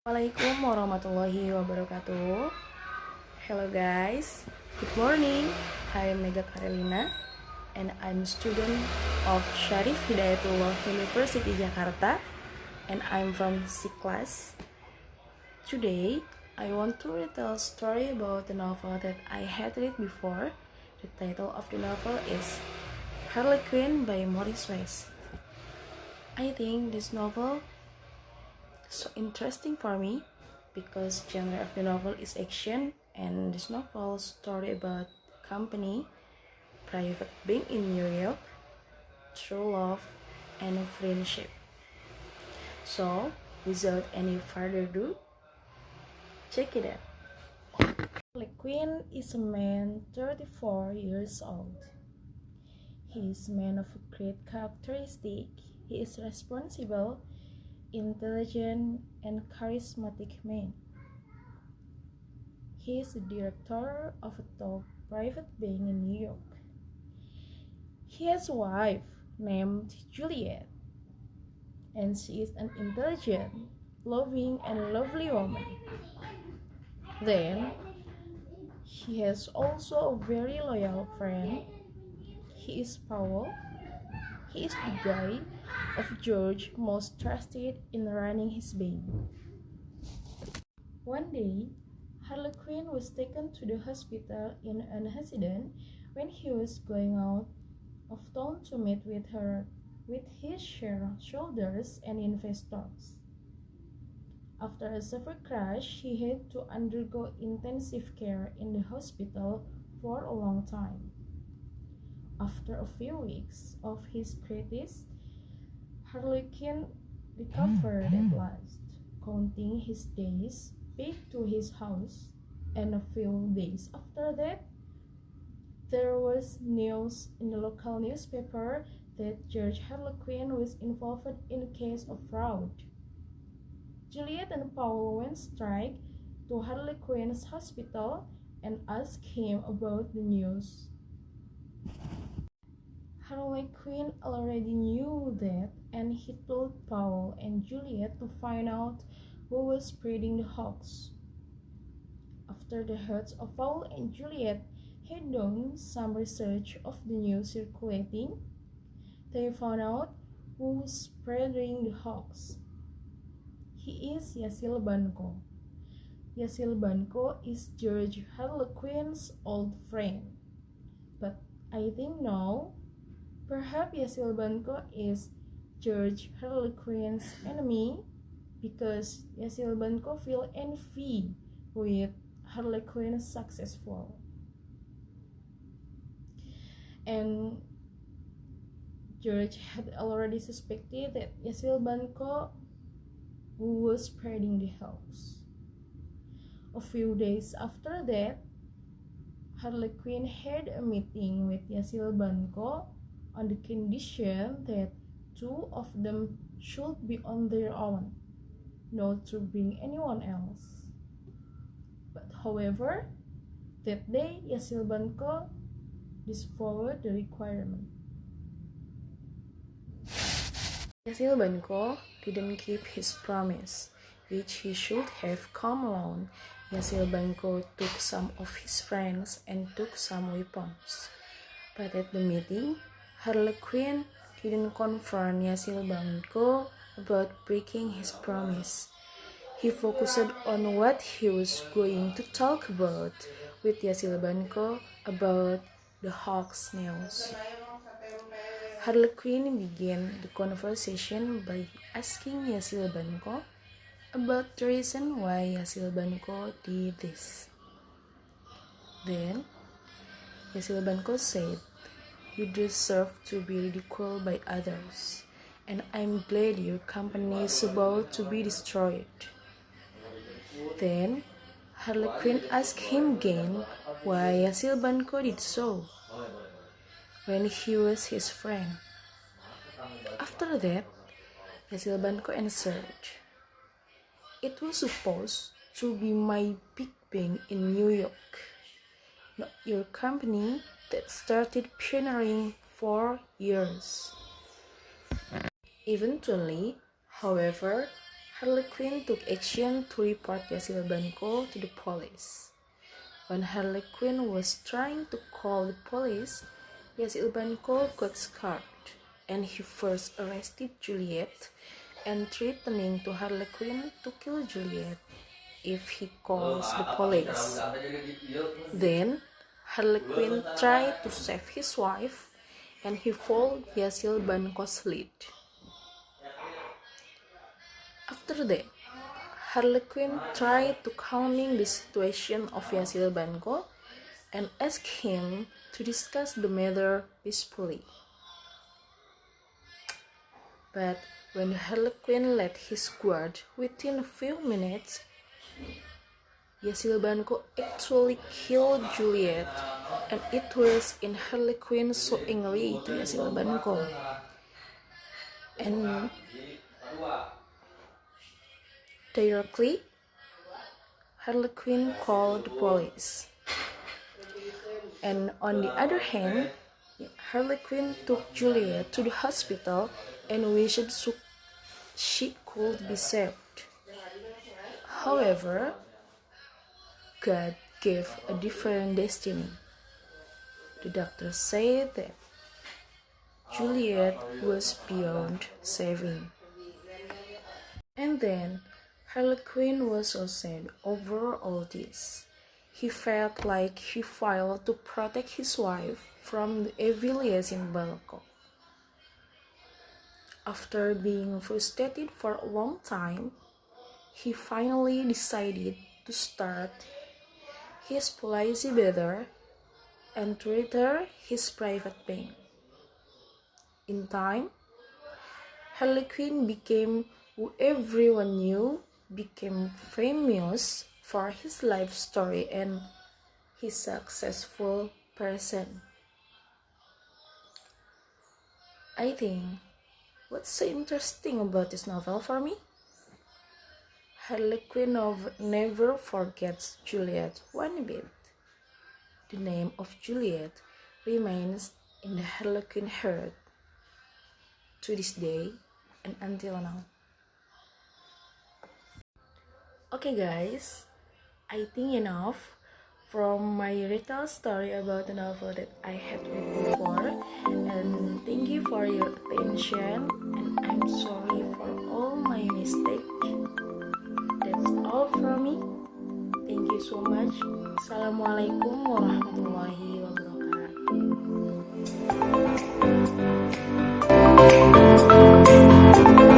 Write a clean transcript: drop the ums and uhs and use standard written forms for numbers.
Assalamualaikum warahmatullahi wabarakatuh. Hello guys, good morning. I'm Mega Karelina and I'm student of Syarif Hidayatullah University Jakarta and I'm from C class. Today, I want to retell a story about the novel that I had read before. The title of the novel is Harlequinn by Maurice Weiss. I think this novel so interesting for me because genre of the novel is action and this novel story about company, private bank in New York, true love and friendship. So without any further ado, check it out. Harlequinn is a man 34 years old. He is a man of a great characteristic. He is responsible, intelligent and charismatic man. He is the director of a top private bank in New York. He has a wife named Juliet, and she is an intelligent, loving and lovely woman. Then, he has also a very loyal friend. He is Paul. He is the guy of George most trusted in running his bank. One day, Harlequinn was taken to the hospital in an accident when he was going out of town to meet with his shareholders and investors. After a severe crash, he had to undergo intensive care in the hospital for a long time. After a few weeks of his crisis, Harlequinn recovered at last, counting his days back to his house, and a few days after that, there was news in the local newspaper that George Harlequinn was involved in a case of fraud. Juliet and Paul went straight to Harlequinn's hospital and asked him about the news. Harlequinn already knew that, and he told Paul and Juliet to find out who was spreading the hoax. After the heads of Paul and Juliet had done some research of the news circulating, they found out who was spreading the hoax. He is Yasil Banco. Yasil Banco is George Harlequinn's old friend. But I think now, perhaps Yasil Banco is George Harlequinn's enemy because Yasil Banco feel envy with Harlequinn successful. And George had already suspected that Yasil Banco was spreading the hoax. A few days after that, Harlequinn had a meeting with Yasil Banco on the condition that two of them should be on their own, not to bring anyone else. But however, that day Yasil Banco disavowed the requirement. Yasil Banco didn't keep his promise, which he should have come alone. Yasil Banco took some of his friends and took some weapons. But at the meeting, Harlequinn didn't confront Yasil Banco about breaking his promise. He focused on what he was going to talk about with Yasil Banco about the hoax news. Harlequinn began the conversation by asking Yasil Banco about the reason why Yasil Banco did this. Then, Yasil Banco said, "You deserve to be ridiculed by others, and I'm glad your company is about to be destroyed." Then, Harlequinn asked him again why Yasil Banco did so, when he was his friend. After that, Yasil Banco answered, "It was supposed to be my big bank in New York, not your company that started pioneering for years." Eventually, however, Harlequinn took action to report Yasil Banco to the police. When Harlequinn was trying to call the police, Yasil Banco got scared, and he first arrested Juliet and threatening to Harlequinn to kill Juliet if he calls the police. Then Harlequinn tried to save his wife, and he followed Yasil Banco's lead. After that, Harlequinn tried to calming the situation of Yasil Banco and asked him to discuss the matter peacefully. But when Harlequinn let his guard within a few minutes, Yasil Banco actually killed Juliet, and it was in Harlequinn so angry to Yasil Banco. And directly, Harlequinn called the police. And on the other hand, Harlequinn took Juliet to the hospital and wished she could be saved. However, God gave a different destiny. The doctor said that Juliet was beyond saving. And then Harlequinn was so sad over all this. He felt like he failed to protect his wife from the evil Yasil Banco. After being frustrated for a long time, he finally decided to start his policy better and to enter his private bank. In time, Harlequinn became who everyone knew, became famous for his life story and his successful person. I think what's so interesting about this novel for me? Harlequinn never forgets Juliet one bit. The name of Juliet remains in the Harlequinn heart to this day and until now. Okay guys, I think enough from my retell story about the novel that I had read before, and thank you for your attention, and I'm sorry for all my mistakes. That's all from me. Thank you so much. Assalamualaikum warahmatullahi wabarakatuh.